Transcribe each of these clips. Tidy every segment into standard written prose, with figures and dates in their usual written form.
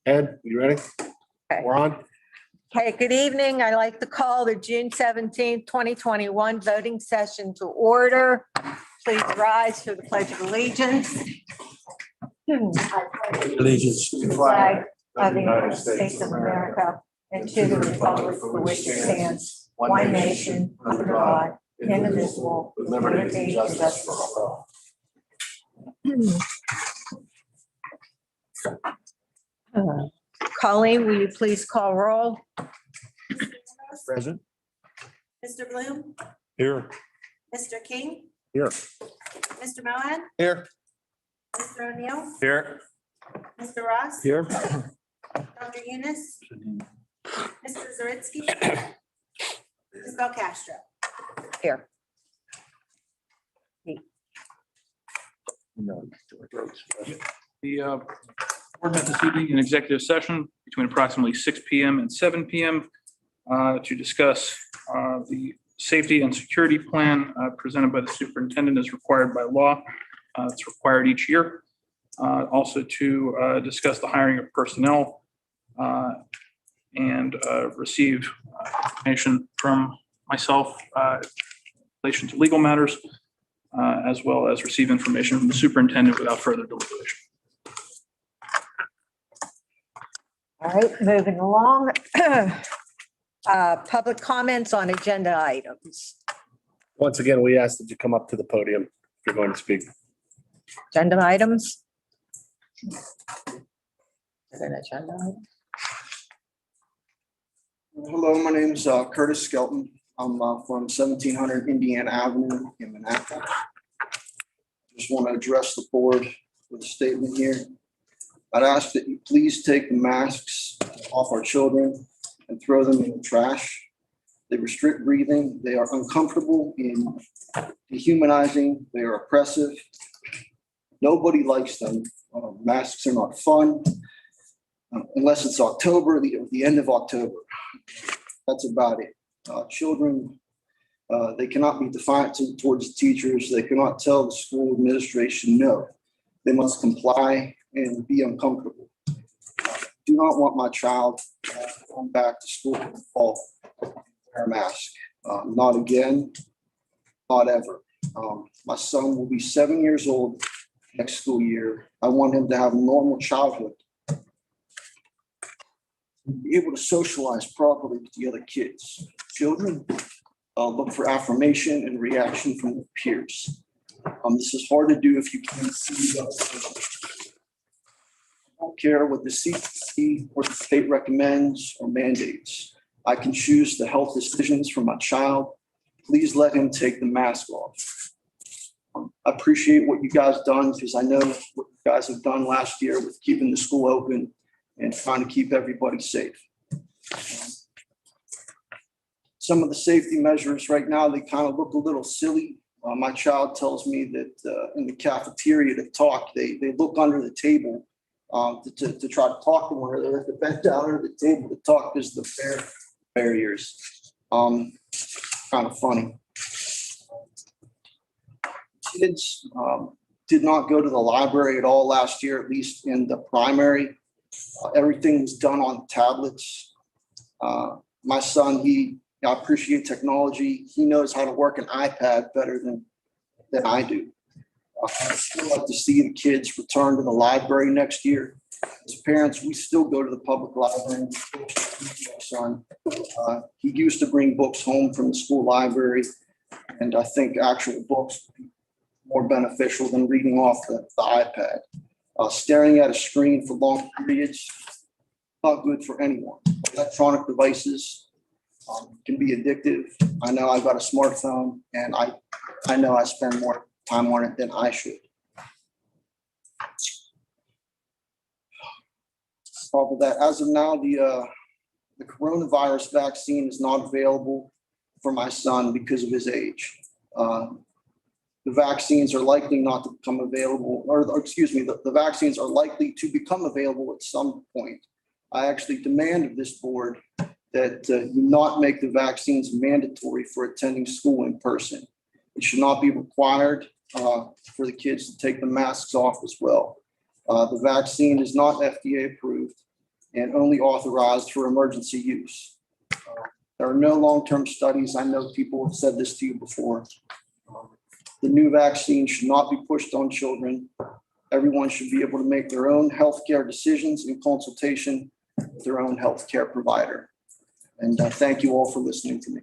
Ed, you ready? Okay. We're on. Okay, good evening. I'd like to call the June 17th, 2021 voting session to order. Please rise for the Pledge of Allegiance. Allegiance to The flag of the United States of America and to the republic for which it stands, one nation, under God, indivisible, with liberty and justice for all. Colleen, will you please call roll? Present. Mr. Bloom, Here. Mr. King, Here. Mr. Mohan, Here. Mr. O'Neill, Here. Mr. Ross, Here. Dr. Eunice, Mr. Zaritsky, Ms. Belcastro. Here. The board met this evening in executive session between approximately 6 p.m. and 7 p.m. To discuss the safety and security plan presented by the superintendent as required by law. It's required each year. Also to discuss the hiring of personnel and receive information from myself in relation to legal matters, as well as receive information from the superintendent without further deliberation. All right, moving along. Public comments on agenda items. Once again, we ask that you come up to the podium if you're going to speak. Agenda items? Is it an agenda item? Hello, my name is Curtis Skelton. I'm from 1700 Indiana Avenue in Manhattan. Just want to address the board with a statement here. I'd ask that you please take the masks off our children and throw them in the trash. They restrict breathing. They are uncomfortable and dehumanizing. They are oppressive. Nobody likes them. Masks are not fun unless it's October, the end of October. That's about it. Children, they cannot be defiant towards the teachers. They cannot tell the school administration no. They must comply and be uncomfortable. Do not want my child going back to school in the fall wear a mask. Not again, not ever. My son will be 7 years old next school year. I want him to have a normal childhood, be able to socialize properly with the other kids. Children look for affirmation and reaction from their peers. This is hard to do if you can't see others. I don't care what the CDC or the state recommends or mandates. I can choose the health decisions for my child. Please let him take the mask off. I appreciate what you guys done because I know what you guys have done last year with keeping the school open and trying to keep everybody safe. Some of the safety measures right now, they kind of look a little silly. My child tells me that in the cafeteria to talk, they look under the table to try to talk to one another. They have to bend down under the table to talk because of the barriers. Kind of funny. Kids did not go to the library at all last year, at least in the primary. Everything was done on tablets. My son, I appreciate technology. He knows how to work an iPad better than I do. I'd still like to see the kids return to the library next year. As parents, we still go to the public library. My son, he used to bring books home from the school library, and I think actual books would be more beneficial than reading off the iPad. Staring at a screen for long periods, not good for anyone. Electronic devices can be addictive. I know I've got a smartphone, and I know I spend more time on it than I should. Top of that, as of now, the coronavirus vaccine is not available for my son because of his age. The vaccines are likely not to become available, or excuse me, the vaccines are likely to become available at some point. I actually demand of this board that you not make the vaccines mandatory for attending school in person. It should not be required for the kids to take the masks off as well. The vaccine is not FDA approved. and only authorized for emergency use. There are no long-term studies. I know people have said this to you before. The new vaccine should not be pushed on children. Everyone should be able to make their own healthcare decisions in consultation with their own healthcare provider. And thank you all for listening to me.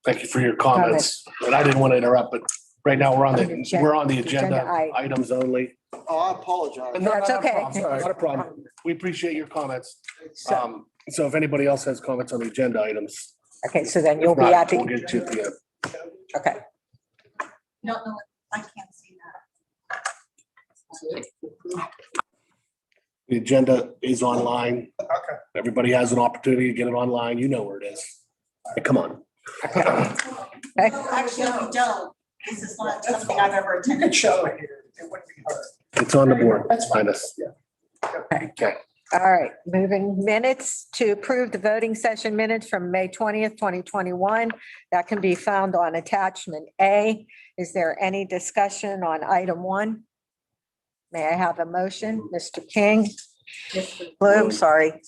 Thank you for your comments. And I didn't want to interrupt, but right now we're on the agenda items only. Oh, I apologize. No, That's not a okay. problem. Not a problem. We appreciate your comments. So, So if anybody else has comments on the agenda items, okay, so then you'll if be not, at we'll the, get to the, okay. You don't know, I can't see that. the agenda is online. Okay. Everybody has an opportunity to get it online. You know where it is. Come on. Okay. Actually, we don't. This is not something I've ever attended. Show it here. It wouldn't be hard. It's on the board. Find us. Okay. All right, moving minutes to approve the voting session minutes from May 20th, 2021. That can be found on attachment A. Is there any discussion on item 1? May I have a motion? Mr. King? Mr. Bloom, sorry.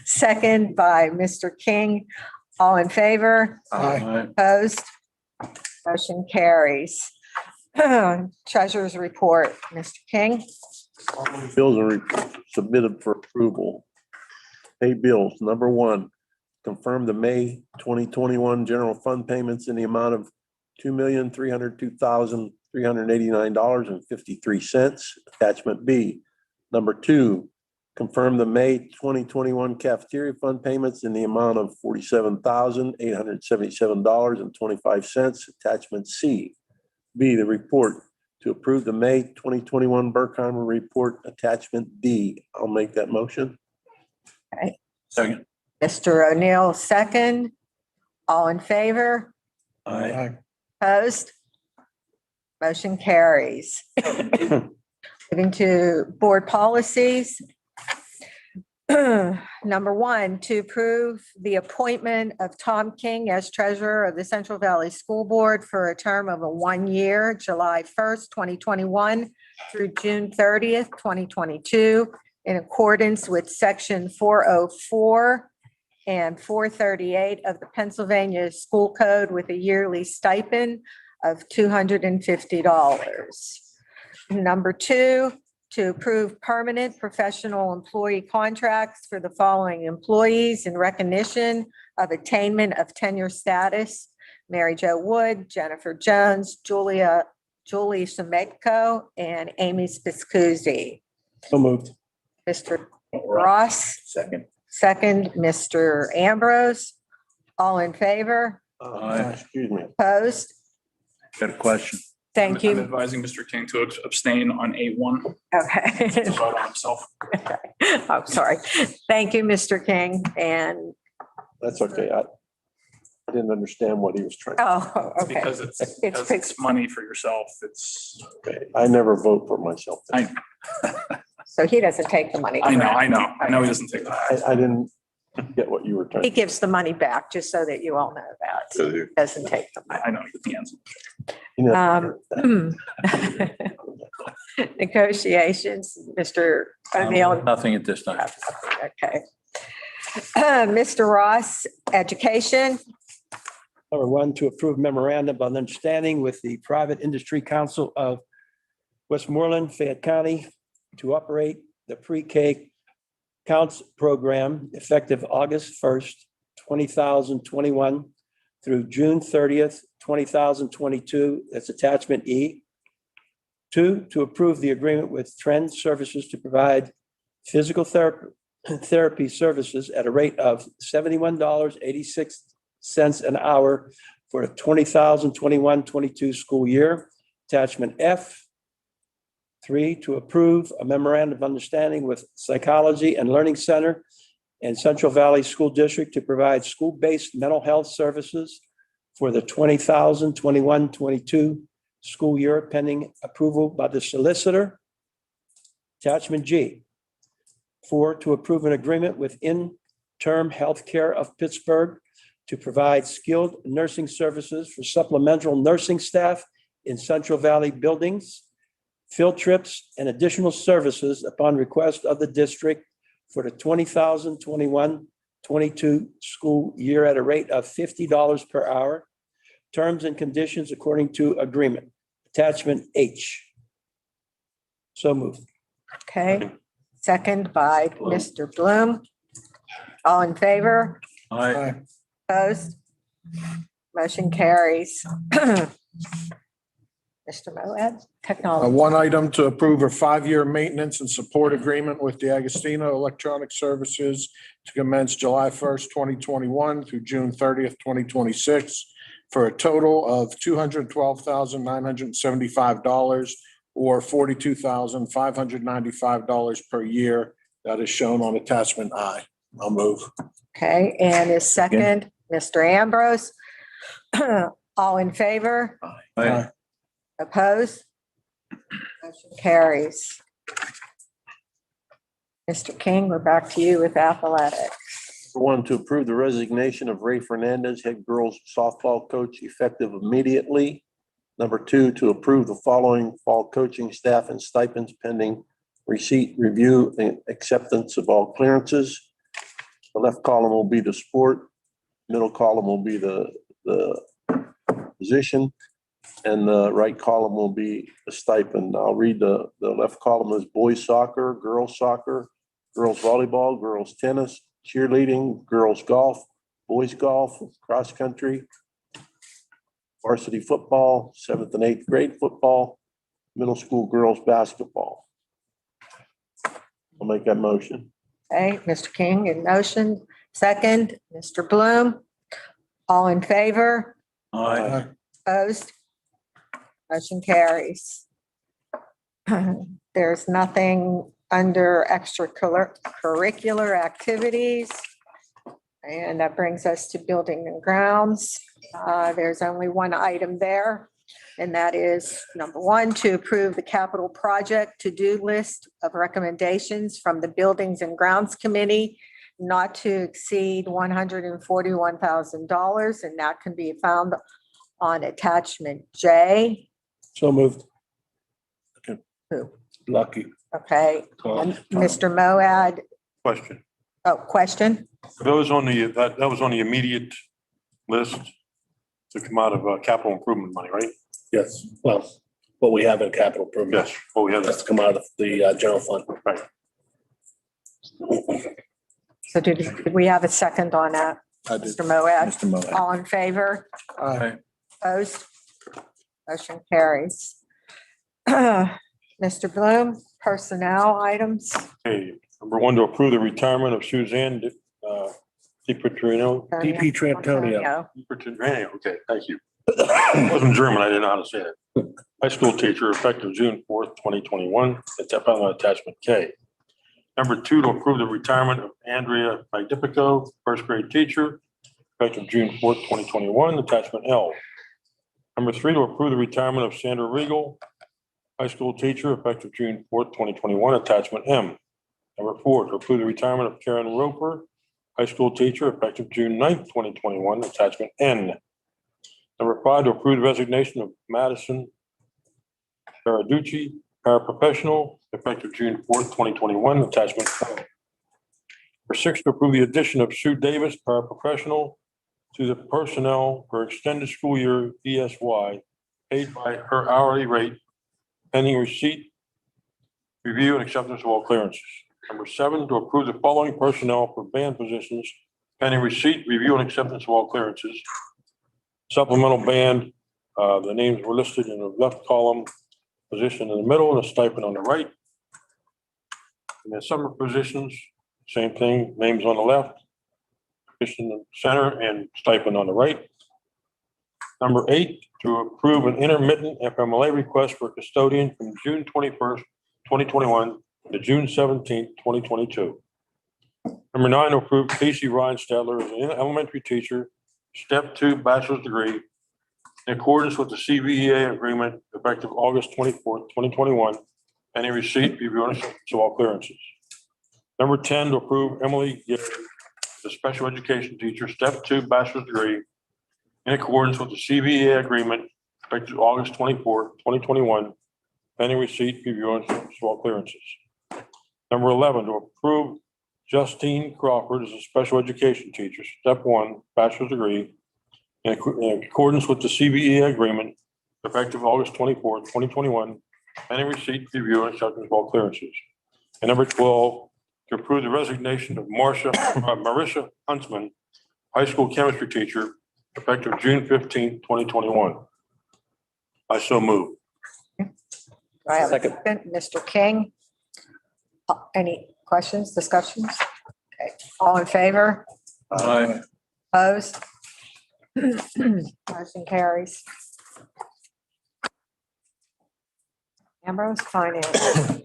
Second by Mr. King. All in favor? Aye. Opposed? Motion carries. Treasurer's report, Mr. King. Bills are submitted for approval. Pay bills. Number 1, confirm the May 2021 general fund payments in the amount of $2,302,389.53. Attachment B. Number 2, confirm the May 2021 cafeteria fund payments in the amount of $47,877.25. Attachment C. B, the report to approve the May 2021 Berkheimer report, attachment D. I'll make that motion. Okay. Second. Mr. O'Neill, second. All in favor? Aye. Opposed? Motion carries. Moving to board policies. Number 1, to approve the appointment of Tom King as treasurer of the Central Valley School Board for a term of 1 year, July 1st, 2021 through June 30th, 2022, in accordance with section 404 and 438 of the Pennsylvania School Code with a yearly stipend of $250. Number 2, to approve permanent professional employee contracts for the following employees in recognition of attainment of tenure status: Mary Jo Wood, Jennifer Jones, Julie Semetko, and Amy Spiscusi. So moved. Mr. Ross, Second. second, Mr. Ambrose. All in favor? Excuse me. Opposed? Got a question. Thank I'm you. advising Mr. King to abstain on A1 Okay. to vote on himself. I'm sorry. Thank you, Mr. King. And, That's okay. I didn't understand what he was trying. oh, okay. Because it's money for yourself. It's, Okay. I never vote for myself. So he doesn't take the money. I know he doesn't take that. I didn't get what you were trying. He gives the money back, just so that you all know that. He doesn't take the money. I know he answers. You know, Negotiations, Mr. O'Neill. Nothing at this time. Okay. Mr. Ross, education. Number 1, to approve memorandum of understanding with the Private Industry Council of Westmoreland, Fayette County to operate the pre-K counts program effective August 1st, 2021 through June 30th, 2022. That's attachment E. 2, to approve the agreement with Trend Services to provide physical therapy services at a rate of $71.86 an hour for the 2021-22 school year. Attachment F. 3, to approve a memorandum of understanding with Psychology and Learning Center and Central Valley School District to provide school-based mental health services for the 2021-22 school year pending approval by the solicitor. Attachment G. 4, to approve an agreement with In-Term Healthcare of Pittsburgh to provide skilled nursing services for supplemental nursing staff in Central Valley buildings, field trips, and additional services upon request of the district for the 2021-22 school year at a rate of $50 per hour. Terms and conditions according to agreement. Attachment H. So moved. Okay, second by Mr. Bloom. All in favor? Aye. Opposed? Motion carries. Mr. Moed, technology. One item to approve a 5-year maintenance and support agreement with the Agostino Electronic Services to commence July 1st, 2021 through June 30th, 2026 for a total of $212,975 or $42,595 per year. That is shown on attachment I. I'll move. Okay, and is second, Mr. Ambrose. All in favor? Aye. Opposed? Motion carries. Mr. King, we're back to you with athletics. One, to approve the resignation of Ray Fernandez, head girls softball coach, effective immediately. Number two, to approve the following fall coaching staff and stipends pending receipt, review, and acceptance of all clearances. The left column will be the sport, middle column will be the position, and the right column will be the stipend. I'll read the left column is boys soccer, girls volleyball, girls tennis, cheerleading, girls golf, boys golf, cross country, varsity football, 7th and 8th grade football, middle school girls basketball. I'll make that motion. Okay, Mr. King in motion, second, Mr. Bloom. All in favor? Aye. Opposed? Motion carries. There's nothing under extracurricular activities. And that brings us to building and grounds. There's only one item there, and that is number one, to approve the capital project to-do list of recommendations from the Buildings and Grounds Committee, not to exceed $141,000, and that can be found on attachment J. So moved. Lucky. Okay, and Mr. Moad, Question. question? Those on the, that was on the immediate list to come out of capital improvement money, right? Yes. Well, what we have in capital improvement. Yes. Oh, we have That's that. to come out of the general fund. Right. So did we have a second on that, I did. Mr. Moad? Mr. Moed. All in favor? Aye. Opposed? Motion carries. Mr. Bloom, personnel items. Okay. Number one, to approve the retirement of Suzanne DiPetrino. DP Trantonio. Okay, thank you. It wasn't German. I didn't know how to say it. High school teacher effective June 4th, 2021. It's up on attachment K. Number two, to approve the retirement of Andrea Magdipico, first grade teacher, effective June 4th, 2021, attachment L. Number three, to approve the retirement of Sandra Regal, high school teacher, effective June 4th, 2021, attachment M. Number four, to approve the retirement of Karen Roper, high school teacher, effective June 9th, 2021, attachment N. Number five, to approve the resignation of Madison Paraducci, paraprofessional, effective June 4th, 2021, attachment O. Number six, to approve the addition of Sue Davis, paraprofessional, to the personnel for extended school year ESY, paid by her hourly rate, pending receipt, review, and acceptance of all clearances. Number seven, to approve the following personnel for band positions, pending receipt, review, and acceptance of all clearances. Supplemental band, the names were listed in the left column, position in the middle, and a stipend on the right. And then summer positions, same thing, names on the left, position in the center, and stipend on the right. Number eight, to approve an intermittent FMLA request for custodian from June 21st, 2021 to June 17th, 2022. Number nine, to approve Casey Reinstadler as an elementary teacher, step 2 bachelor's degree, in accordance with the CVEA agreement effective August 24th, 2021, any receipt, review, and acceptance of all clearances. Number 10, to approve Emily Gary, the special education teacher, step 2 bachelor's degree, in accordance with the CVEA agreement effective August 24th, 2021, pending receipt, review, and acceptance of all clearances. Number 11, to approve Justine Crawford as a special education teacher, step one, bachelor's degree, in accordance with the CVE agreement effective August 24th, 2021, pending receipt, review, and acceptance of all clearances. And number 12, to approve the resignation of Marisha Huntsman, high school chemistry teacher, effective June 15th, 2021. I so move. Do I have a Second. second? Mr. King? Any questions, discussions? Okay, all in favor? Aye. Opposed? Motion carries. Ambrose, finance.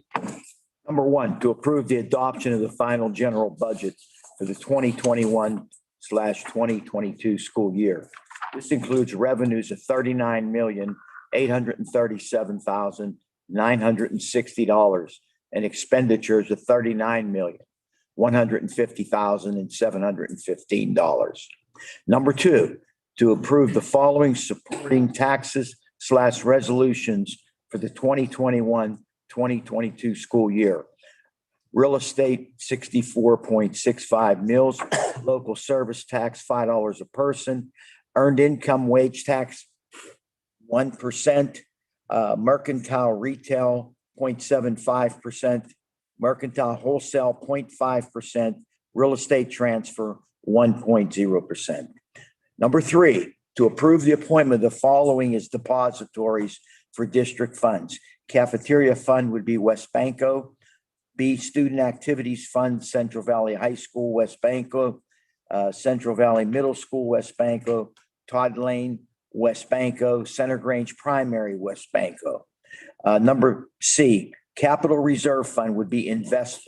Number one, to approve the adoption of the final general budget for the 2021/2022 school year. This includes revenues of $39,837,960 and expenditures of $39,150,715. Number two, to approve the following supporting taxes/resolutions for the 2021-2022 school year. Real estate, 64.65 mils, local service tax, $5 a person, earned income wage tax, 1%, mercantile retail, 0.75%, mercantile wholesale, 0.5%, real estate transfer, 1.0%. Number three, to approve the appointment of the following as depositories for district funds. Cafeteria fund would be West Banco. B, Student Activities Fund, Central Valley High School, West Banco. Central Valley Middle School, West Banco. Todd Lane, West Banco. Center Grange Primary, West Banco. Number C, Capital Reserve Fund would be Invest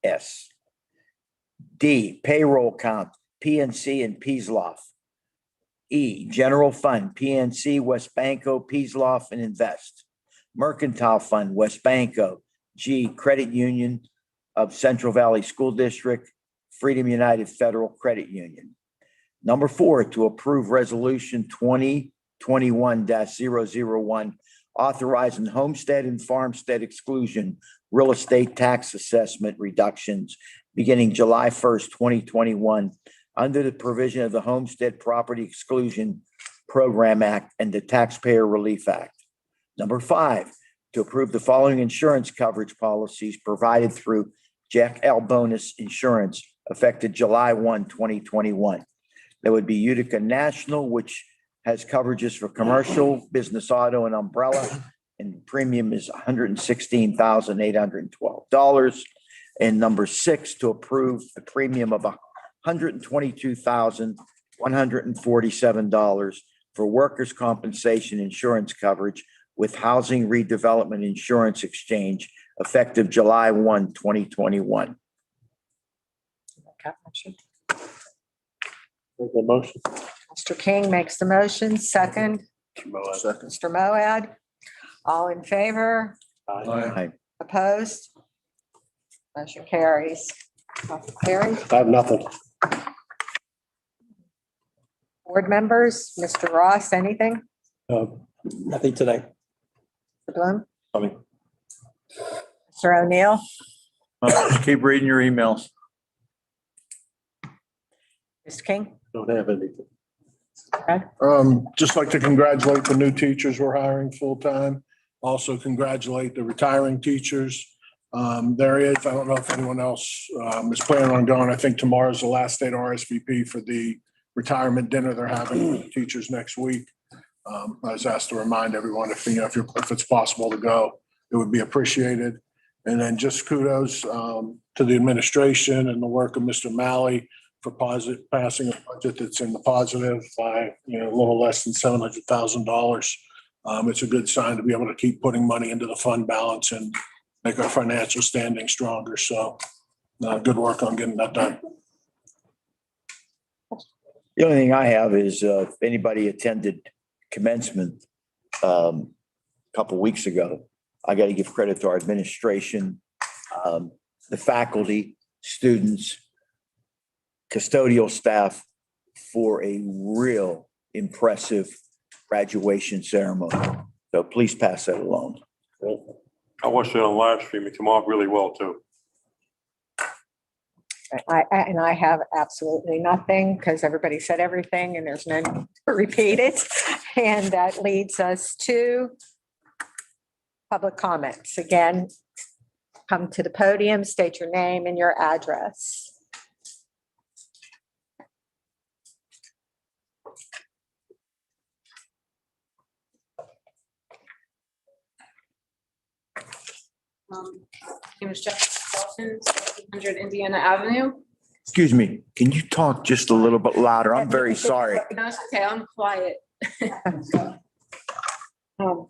S. D, Payroll Account, PNC and Peasloff. E, General Fund, PNC, West Banco, Peasloff, and Invest. Mercantile Fund, West Banco. G, Credit Union of Central Valley School District, Freedom United Federal Credit Union. Number four, to approve Resolution 2021-001, authorizing homestead and farmstead exclusion, real estate tax assessment reductions beginning July 1st, 2021, under the provision of the Homestead Property Exclusion Program Act and the Taxpayer Relief Act. Number five, to approve the following insurance coverage policies provided through Jack L. Bonus Insurance effective July 1, 2021. There would be Utica National, which has coverages for commercial, business auto, and umbrella, and the premium is $116,812. And number six, to approve the premium of $122,147 for workers' compensation insurance coverage with Housing Redevelopment Insurance Exchange effective July 1, 2021. Make a motion. Mr. King makes the motion, second. Second. Mr. Moad. All in favor? Aye. Opposed? Motion carries. Carrie, I have nothing. board members, Mr. Ross, anything? Nothing tonight. Mr. Bloom? Coming. Mr. O'Neill? Just keep reading your emails. Mr. King? Don't have anything. Just like to congratulate the new teachers we're hiring full-time. Also congratulate the retiring teachers. There is, I don't know if anyone else is planning on going. I think tomorrow's the last day to RSVP for the retirement dinner they're having with the teachers next week. I was asked to remind everyone if it's possible to go, it would be appreciated. And then just kudos to the administration and the work of Mr. Malley for passing a budget that's in the positive by, a little less than $700,000. It's a good sign to be able to keep putting money into the fund balance and make our financial standing stronger. So good work on getting that done. The only thing I have is if anybody attended commencement a couple weeks ago, I got to give credit to our administration, the faculty, students, custodial staff for a real impressive graduation ceremony. So please pass that along. I watched it on live stream. It came off really well too. And I have absolutely nothing because everybody said everything and there's no need to repeat it. And that leads us to public comments. Again, come to the podium, state your name and your address. Name is Jeff Dolphins, 100 Indiana Avenue. Excuse me, can you talk just a little bit louder? I'm very sorry. No, it's okay, I'm quiet. Um,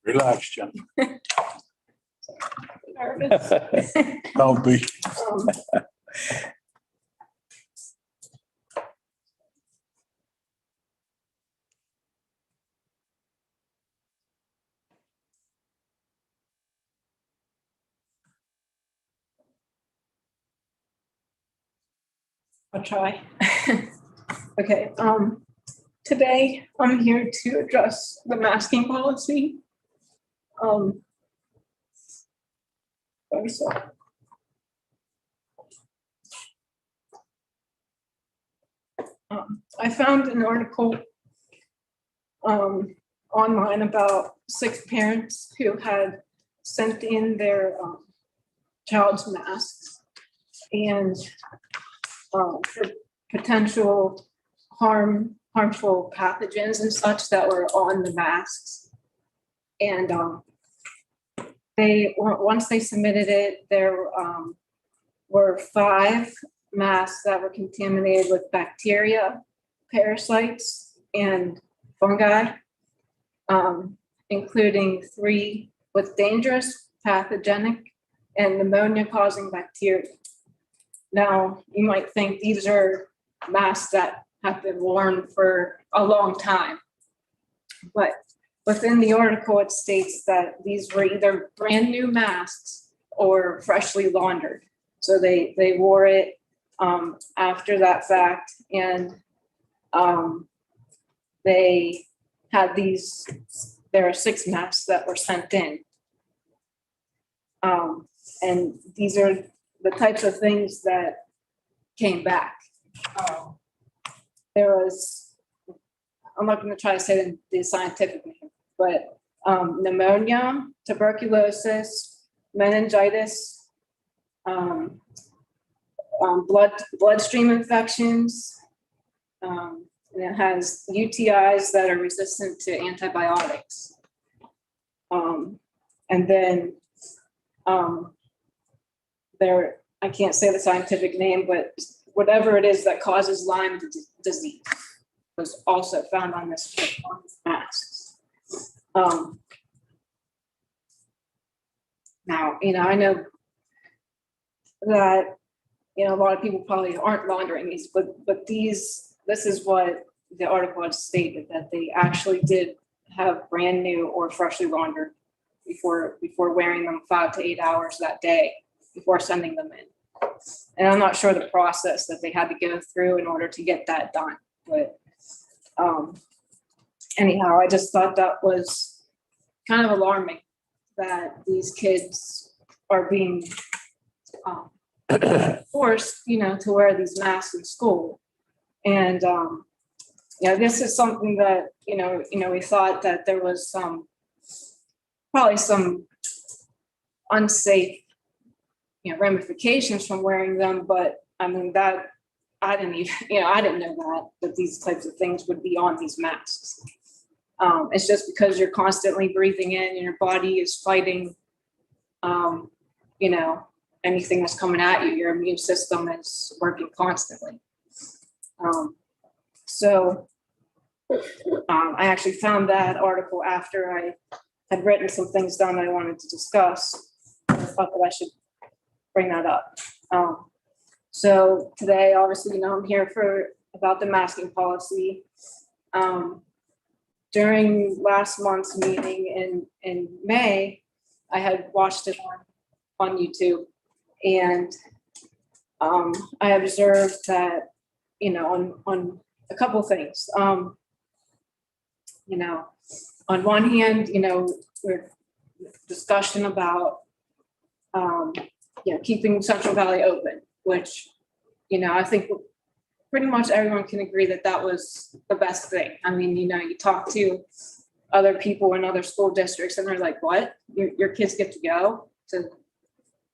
Relax, Jen. Nervous. Don't be. Um, I'll try. Okay, today I'm here to address the masking policy. Very sorry. I found an article online about 6 parents who had sent in their child's masks and for potential harmful pathogens and such that were on the masks. And once they submitted it, there were 5 masks that were contaminated with bacteria, parasites, and fungi, including 3 with dangerous, pathogenic, and pneumonia-causing bacteria. Now, you might think these are masks that have been worn for a long time, but within the article, it states that these were either brand new masks or freshly laundered. So they wore it after that fact, and they had these, there are 6 masks that were sent in. And these are the types of things that came back. There was, I'm not going to try to say the scientific name, but pneumonia, tuberculosis, meningitis, bloodstream infections, and it has UTIs that are resistant to antibiotics. And then I can't say the scientific name, but whatever it is that causes Lyme disease was also found on this masks. Now, I know that, a lot of people probably aren't laundering these, but this is what the article had stated, that they actually did have brand new or freshly laundered before wearing them 5 to 8 hours that day before sending them in. And I'm not sure the process that they had to go through in order to get that done, but anyhow, I just thought that was kind of alarming that these kids are being forced, to wear these masks in school. And, this is something that, we thought that there was probably some unsafe, ramifications from wearing them, but I mean, that I didn't even, I didn't know that these types of things would be on these masks. It's just because you're constantly breathing in and your body is fighting, anything that's coming at you, your immune system is working constantly. So I actually found that article after I had written some things down that I wanted to discuss. I thought that I should bring that up. So today, obviously, I'm here about the masking policy. During last month's meeting in May, I had watched it on YouTube, and I observed that, on a couple of things. On one hand, discussion about, keeping Central Valley open, which, I think pretty much everyone can agree that that was the best thing. I mean, you talk to other people in other school districts and they're like, what? Your kids get to go to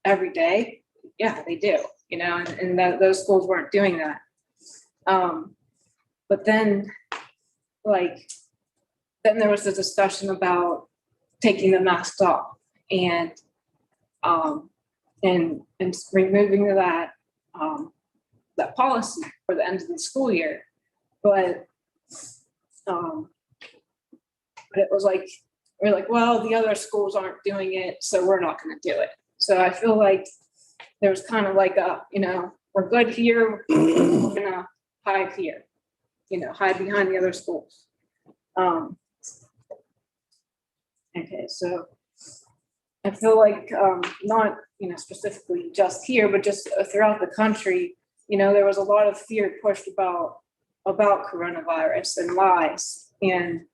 every day? Yeah, they do, and those schools weren't doing that. But then, then there was the discussion about taking the masks off and removing that policy for the end of the school year. But it was we're like, well, the other schools aren't doing it, so we're not going to do it. So I feel like there was kind of we're good here, we're gonna hide here, hide behind the other schools. Okay, so I feel like not, specifically just here, but just throughout the country, there was a lot of fear pushed about coronavirus and lies, and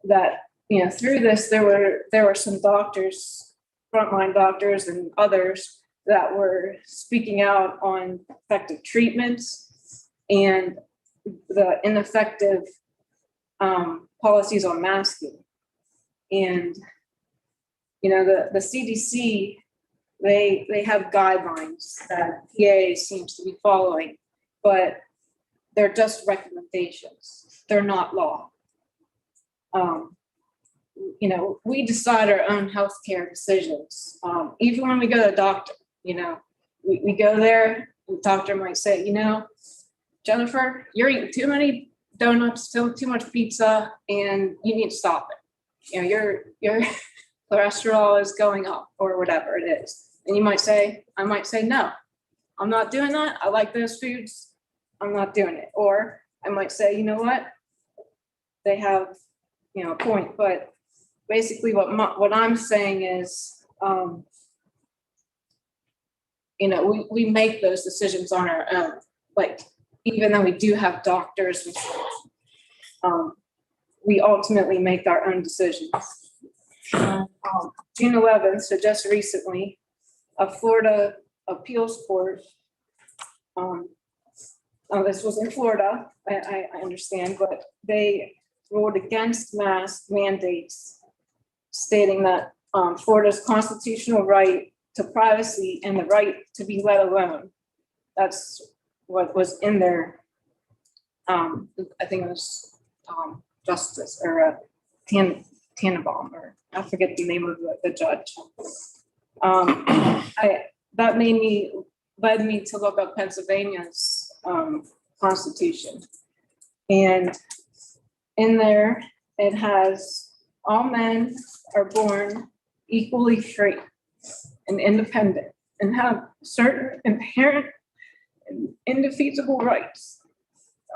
that, through this, there were some doctors, frontline doctors and others that were speaking out on effective treatments and the ineffective policies on masking. And, the CDC, they have guidelines that PA seems to be following, but they're just recommendations. They're not law. We decide our own healthcare decisions. Even when we go to the doctor, we go there, the doctor might say, Jennifer, you're eating too many donuts, too much pizza, and you need to stop it. Your cholesterol is going up or whatever it is. And I might say, no, I'm not doing that. I like those foods. I'm not doing it. Or I might say, you know what? They have, a point. But basically what I'm saying is, we make those decisions on our own. Even though we do have doctors, we ultimately make our own decisions. June 11th, so just recently, a Florida appeals court, this was in Florida, I understand, but they ruled against mask mandates, stating that Florida's constitutional right to privacy and the right to be let alone. That's what was in there. I think it was Justice or Tannenbaum, or I forget the name of the judge. That led me to look up Pennsylvania's constitution, and in there it has all men are born equally free and independent and have certain inherent and indefeasible rights,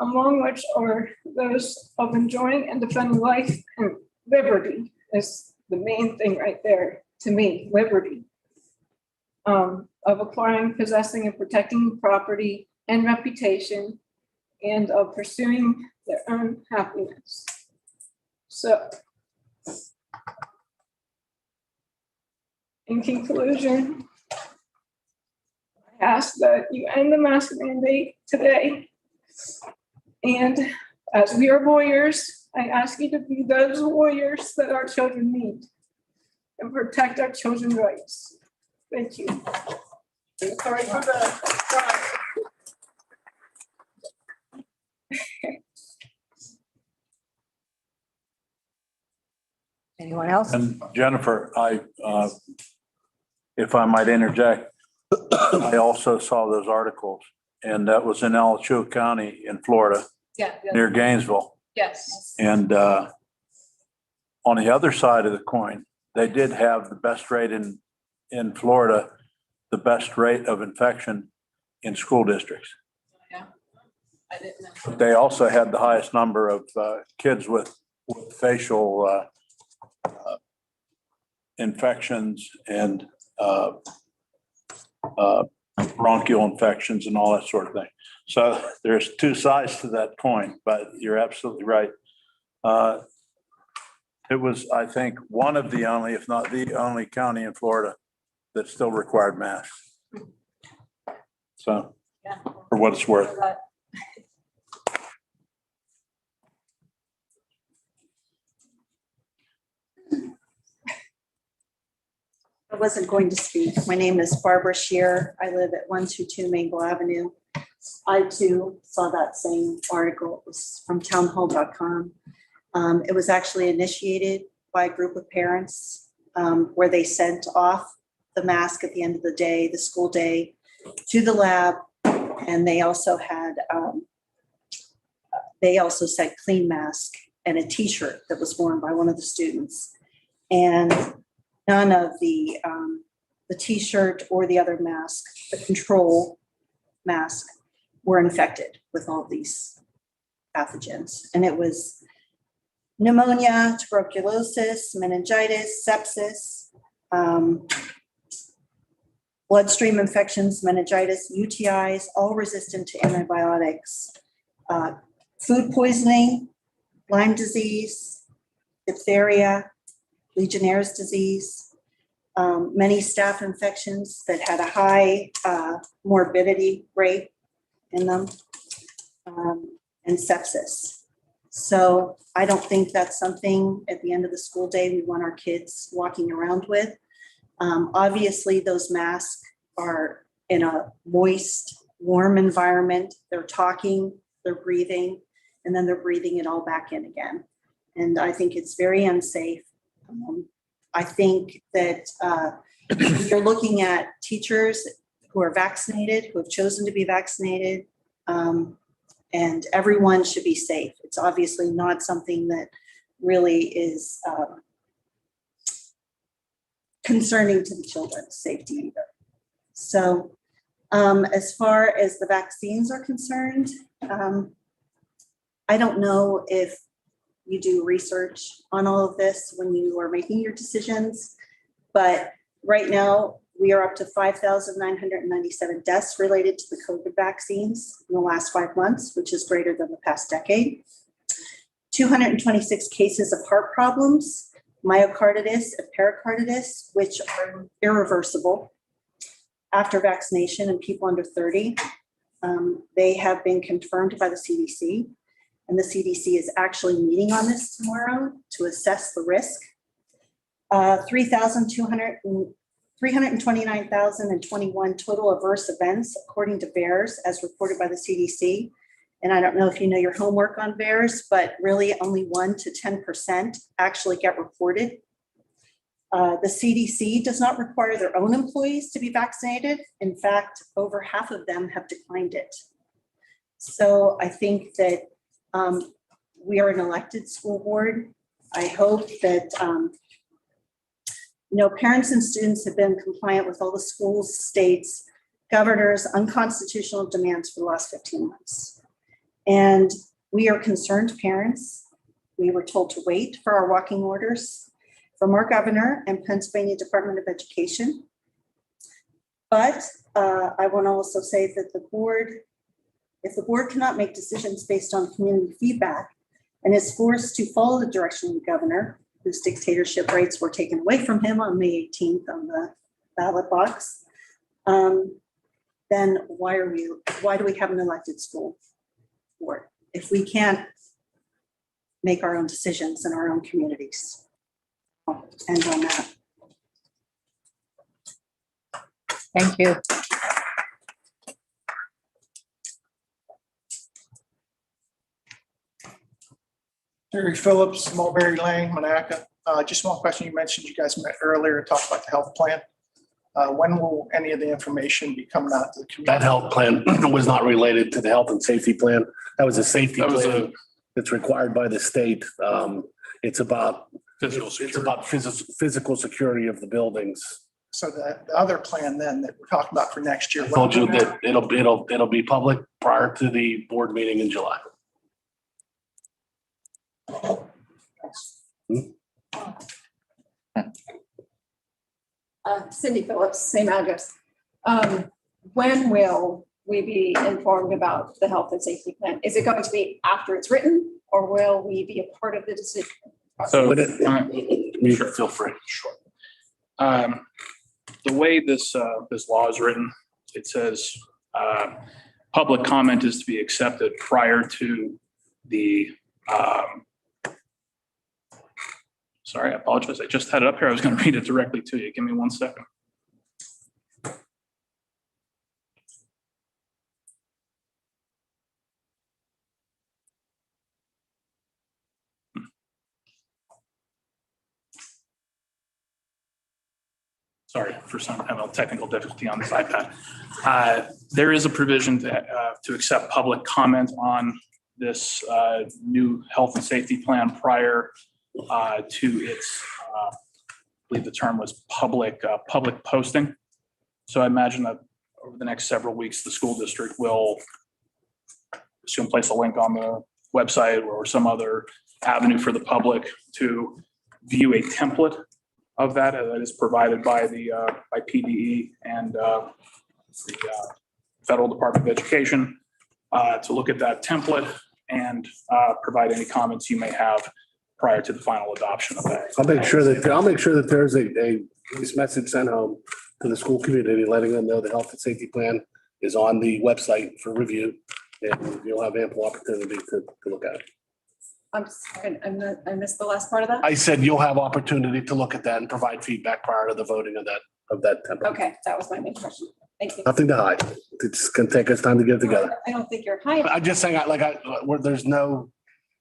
among which are those of enjoying and defending life and liberty. Is the main thing right there to me, liberty, of acquiring, possessing, and protecting property and reputation, and of pursuing their own happiness. So, in conclusion, I ask that you end the mask mandate today. And as we are warriors, I ask you to be those warriors that our children need and protect our children's rights. Thank you. Sorry for the. Anyone else? And Jennifer, if I might interject, I also saw those articles, and that was in Alachua County in Florida, near Gainesville. Yes. And on the other side of the coin, they did have the best rate in Florida, the best rate of infection in school districts. Yeah, I didn't know. But they also had the highest number of kids with facial infections and bronchial infections and all that sort of thing. So there's two sides to that coin, but you're absolutely right. It was, I think, one of the only, if not the only county in Florida that still required masks. So, for what it's worth. I wasn't going to speak. My name is Barbara Shear. I live at 122 Maple Avenue. I too saw that same article. It was from townhall.com. It was actually initiated by a group of parents where they sent off the mask at the end of the day, the school day, to the lab. And they also had, said clean mask and a t-shirt that was worn by one of the students. And none of the t-shirt or the other mask, the control mask, were infected with all these pathogens. And it was pneumonia, tuberculosis, meningitis, sepsis, bloodstream infections, meningitis, UTIs, all resistant to antibiotics, food poisoning, Lyme disease, diphtheria, Legionnaire's disease, many staph infections that had a high morbidity rate in them, and sepsis. So I don't think that's something at the end of the school day we want our kids walking around with. Obviously, those masks are in a moist, warm environment. They're talking, they're breathing, and then they're breathing it all back in again. And I think it's very unsafe. I think that you're looking at teachers who are vaccinated, who have chosen to be vaccinated, and everyone should be safe. It's obviously not something that really is concerning to the children's safety either. So as far as the vaccines are concerned, I don't know if you do research on all of this when you are making your decisions, but right now we are up to 5,997 deaths related to the COVID vaccines in the last 5 months, which is greater than the past decade. 226 cases of heart problems, myocarditis and pericarditis, which are irreversible after vaccination in people under 30. They have been confirmed by the CDC, and the CDC is actually meeting on this tomorrow to assess the risk. 329,021 total adverse events, according to VAERS, as reported by the CDC. And I don't know if you know your homework on VAERS, but really only 1 to 10% actually get reported. The CDC does not require their own employees to be vaccinated. In fact, over half of them have declined it. So I think that we are an elected school board. I hope that parents and students have been compliant with all the schools, states, governors' unconstitutional demands for the last 15 months. And we are concerned parents. We were told to wait for our walking orders from our governor and Pennsylvania Department of Education. But I want to also say that if the board cannot make decisions based on community feedback and is forced to follow the direction of the governor, whose dictatorship rights were taken away from him on May 18th on the ballot box, then why do we have an elected school board if we can't make our own decisions in our own communities? I'll end on that. Thank you. Terry Phillips, Mulberry Lane, Monaca. Just one question. You mentioned you guys met earlier and talked about the health plan. When will any of the information be coming out to the community? That health plan was not related to the health and safety plan. That was a safety plan that's required by the state. It's about physical security of the buildings. So the other plan then that we're talking about for next year. I told you that it'll be public prior to the board meeting in July. Cindy Phillips, same address. When will we be informed about the health and safety plan? Is it going to be after it's written, or will we be a part of the decision? So, Would it- You Sure. feel free. Sure. The way this law is written, it says, public comment is to be accepted prior to the, sorry, I apologize. I just had it up here. I was going to read it directly to you. Give me 1 second. Sorry for some, having a technical difficulty on this iPad. There is a provision to accept public comment on this new health and safety plan prior to its, I believe the term was public posting. So I imagine that over the next several weeks, the school district will soon place a link on the website or some other avenue for the public to view a template of that is provided by the by PDE and the Federal Department of Education to look at that template and provide any comments you may have prior to the final adoption of that. I'll make sure that there's a this message sent home to the school community, letting them know the health and safety plan is on the website for review, and you'll have ample opportunity to look at it. I'm sorry, I missed the last part of that. I said you'll have opportunity to look at that and provide feedback prior to the voting of that template. Okay, that was my main question. Thank you. Nothing to hide. It's gonna take us time to get it together. I don't think you're hiding. I'm just saying, there's no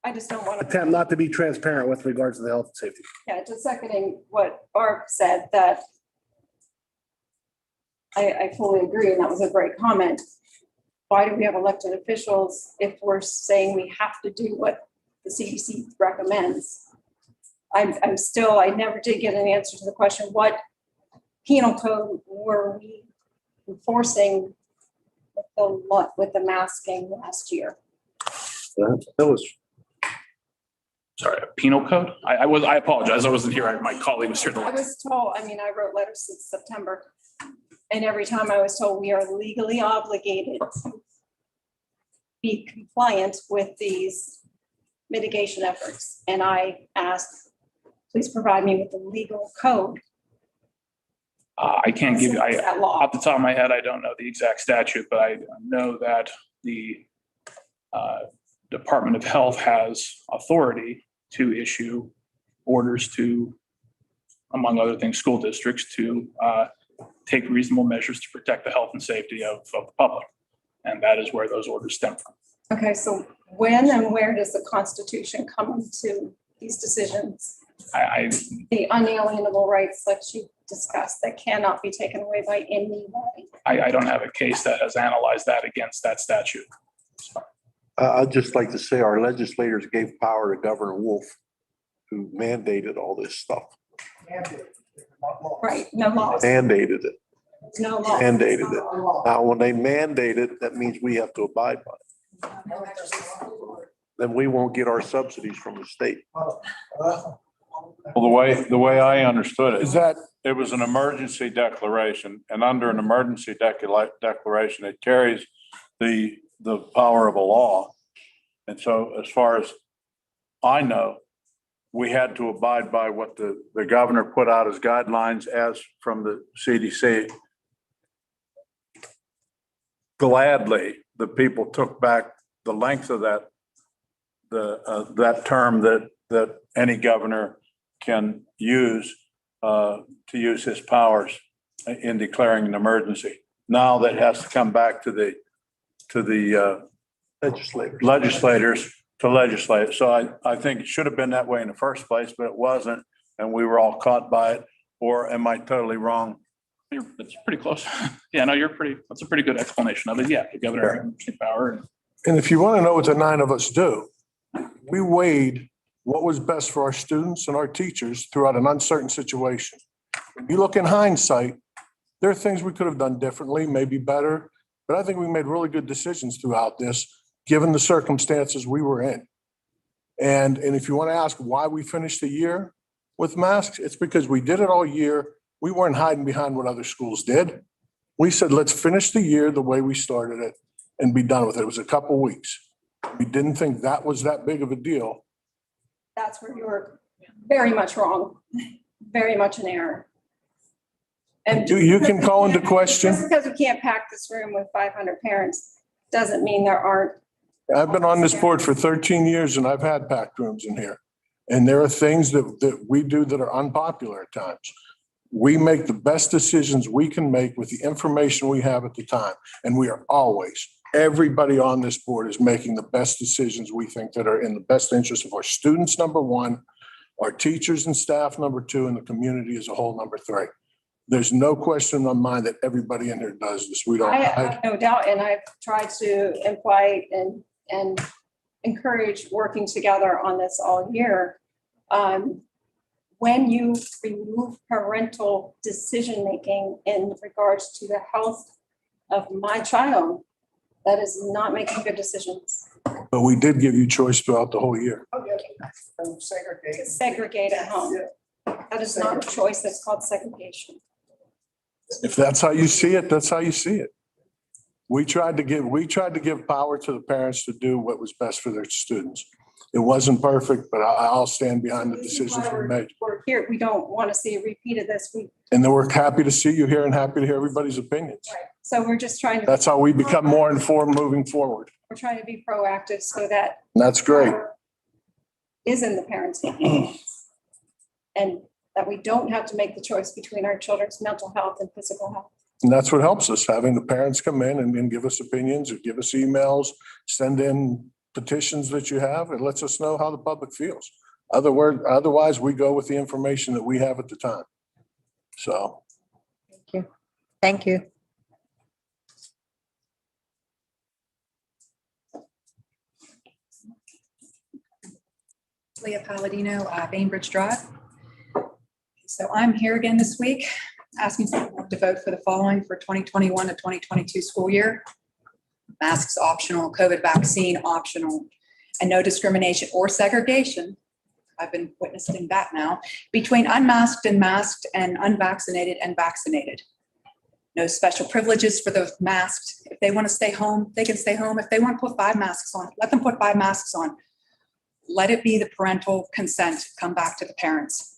I just don't want to. attempt not to be transparent with regards to the health and safety. Yeah, just seconding what Barb said, that I fully agree, and that was a great comment. Why do we have elected officials if we're saying we have to do what the CDC recommends? I'm still, I never did get an answer to the question, what penal code were we enforcing with the masking last year? That was. Sorry, a penal code? I apologize. I wasn't here. My colleague was here. I was told, I wrote letters since September, and every time I was told we are legally obligated to be compliant with these mitigation efforts. And I asked, please provide me with the legal code. I can't give you, That law. off the top of my head, I don't know the exact statute, but I know that the Department of Health has authority to issue orders to, among other things, school districts to take reasonable measures to protect the health and safety of the public. And that is where those orders stem from. Okay, so when and where does the Constitution come into these decisions? The unalienable rights that you discussed that cannot be taken away by anybody. I don't have a case that has analyzed that against that statute. So, I'd just like to say our legislators gave power to Governor Wolf, who mandated all this stuff, Right, no laws, mandated it, no laws. mandated it. Now, when they mandate it, that means we have to abide by it. Then we won't get our subsidies from the state. Well, the way I understood it, Is that, it was an emergency declaration, and under an emergency declaration, it carries the power of a law. And so as far as I know, we had to abide by what the governor put out as guidelines as from the CDC. Gladly, the people took back the length of that, that term that any governor can use to use his powers in declaring an emergency. Now that has to come back to the legislators to legislate. So I think it should have been that way in the first place, but it wasn't, and we were all caught by it. Or am I totally wrong? It's pretty close. Yeah, no, that's a pretty good explanation of it. Yeah, the governor has power. and if you want to know what the 9 of us do, we weighed what was best for our students and our teachers throughout an uncertain situation. When you look in hindsight, there are things we could have done differently, maybe better, but I think we made really good decisions throughout this, given the circumstances we were in. And if you want to ask why we finished the year with masks, it's because we did it all year. We weren't hiding behind what other schools did. We said, let's finish the year the way we started it and be done with it. It was a couple weeks. We didn't think that was that big of a deal. That's where your very much wrong, very much an error. And You can call into question. just because we can't pack this room with 500 parents doesn't mean there aren't. I've been on this board for 13 years and I've had packed rooms in here. And there are things that we do that are unpopular at times. We make the best decisions we can make with the information we have at the time. And we are always, everybody on this board is making the best decisions we think that are in the best interest of our students, number one, our teachers and staff, number two, and the community as a whole, number three. There's no question in my mind that everybody in here does this. We don't I hide. have no doubt, and I've tried to imply and encourage working together on this all year. When you remove parental decision-making in regards to the health of my child, that is not making good decisions. But we did give you choice throughout the whole year. Segregate. Segregate at home. That is not a choice, that's called segregation. If that's how you see it, that's how you see it. We tried to give power to the parents to do what was best for their students. It wasn't perfect, but I'll stand behind the decisions we made. We're here, we don't want to see a repeat of this. And then we're happy to see you here and happy to hear everybody's opinions. So we're just trying to. That's how we become more informed moving forward. We're trying to be proactive so that. And that's great. Is in the parents' hands. And that we don't have to make the choice between our children's mental health and physical health. And that's what helps us, having the parents come in and give us opinions or give us emails, send in petitions that you have. It lets us know how the public feels. Otherwise, we go with the information that we have at the time. So. Thank you. Thank you. Leah Palladino, Bainbridge Drive. So I'm here again this week, asking for to vote for the following for 2021 to 2022 school year. Masks optional, COVID vaccine optional, and no discrimination or segregation. I've been witnessing that now, between unmasked and masked and unvaccinated and vaccinated. No special privileges for the masked. If they want to stay home, they can stay home. If they want to put 5 masks on, let them put 5 masks on. Let it be the parental consent, come back to the parents.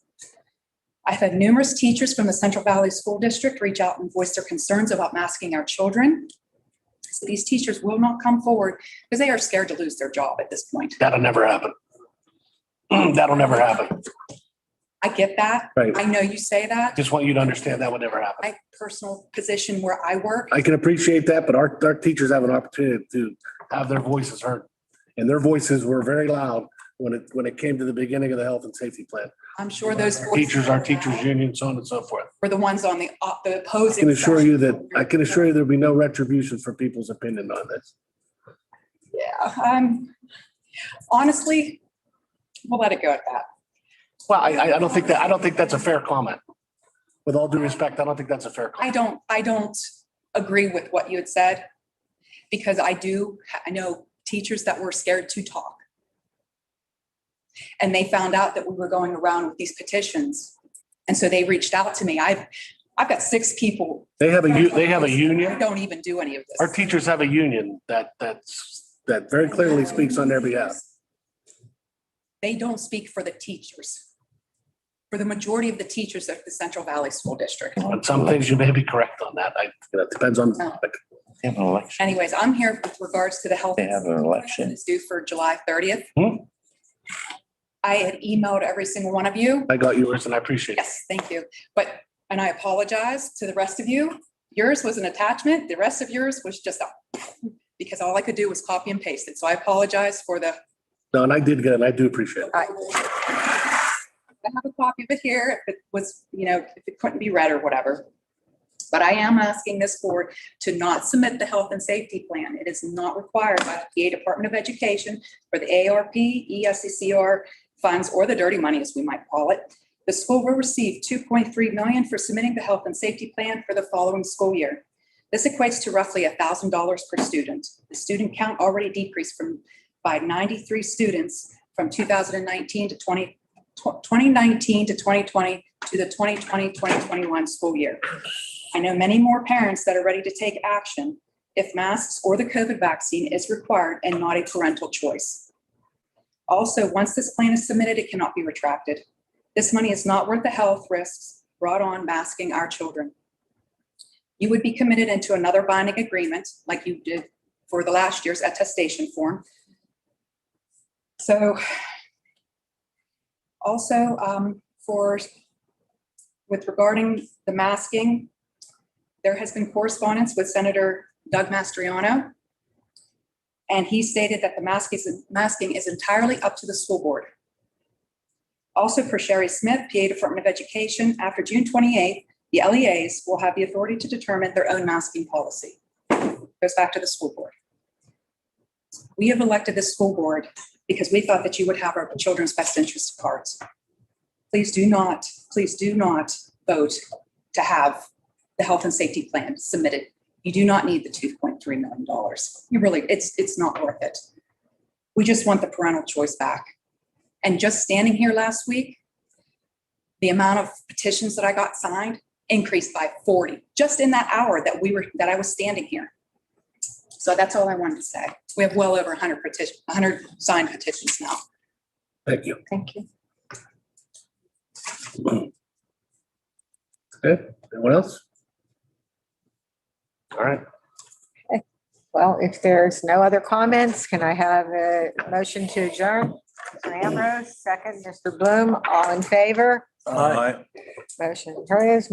I've had numerous teachers from the Central Valley School District reach out and voice their concerns about masking our children. So these teachers will not come forward because they are scared to lose their job at this point. That'll never happen. That'll never happen. I get that. Right. I know you say that. Just want you to understand that would never happen. My personal position where I work, I can appreciate that, but our teachers have an opportunity to have their voices heard. And their voices were very loud when it came to the beginning of the health and safety plan. I'm sure those Our teachers union, so on and so forth. were the ones on the I opposing. can assure you there'll be no retribution for people's opinion on this. Yeah, honestly, we'll let it go at that. Well, I don't think that's a fair comment. With all due respect, I don't think that's a fair comment. I don't agree with what you had said, because I know teachers that were scared to talk. And they found out that we were going around with these petitions. And so they reached out to me. I've got 6 people. They have a union. I don't even do any of this. Our teachers have a union that very clearly speaks on their behalf. They don't speak for the teachers. For the majority of the teachers of the Central Valley School District. On some things, you may be correct on that. It depends on. They have an election. Anyways, I'm here with regards to the health. They have an election. It's due for July 30th. I had emailed every single one of you. I got yours and I appreciate it. Yes, thank you. And I apologize to the rest of you. Yours was an attachment. The rest of yours was just because all I could do was copy and paste it. So I apologize for the. No, and I did get it. I do appreciate it. I have a copy of it here if it was, if it couldn't be read or whatever. But I am asking this board to not submit the health and safety plan. It is not required by the PA Department of Education for the ARP, ESCCR funds, or the dirty money, as we might call it. The school will receive $2.3 million for submitting the health and safety plan for the following school year. This equates to roughly $1,000 per student. The student count already decreased by 93 students from 2019 to 2019 to 2020 to the 2020-2021 school year. I know many more parents that are ready to take action if masks or the COVID vaccine is required and not a parental choice. Also, once this plan is submitted, it cannot be retracted. This money is not worth the health risks brought on masking our children. You would be committed into another binding agreement like you did for the last year's attestation form. So also with regarding the masking, there has been correspondence with Senator Doug Mastriano. And he stated that the masking is entirely up to the school board. Also, per Sherry Smith, PA Department of Education, after June 28th, the LEAs will have the authority to determine their own masking policy. Goes back to the school board. We have elected this school board because we thought that you would have our children's best interest at heart. Please do not vote to have the health and safety plan submitted. You do not need the $2.3 million. You really, it's not worth it. We just want the parental choice back. And just standing here last week, the amount of petitions that I got signed increased by 40, just in that hour that I was standing here. So that's all I wanted to say. We have well over 100 signed petitions now. Thank you. Thank you. Okay, anyone else? All right, Well, if there's no other comments, can I have a motion to adjourn? Mr. Ambrose, second, Mr. Bloom, all in favor? Aye. Motion carries.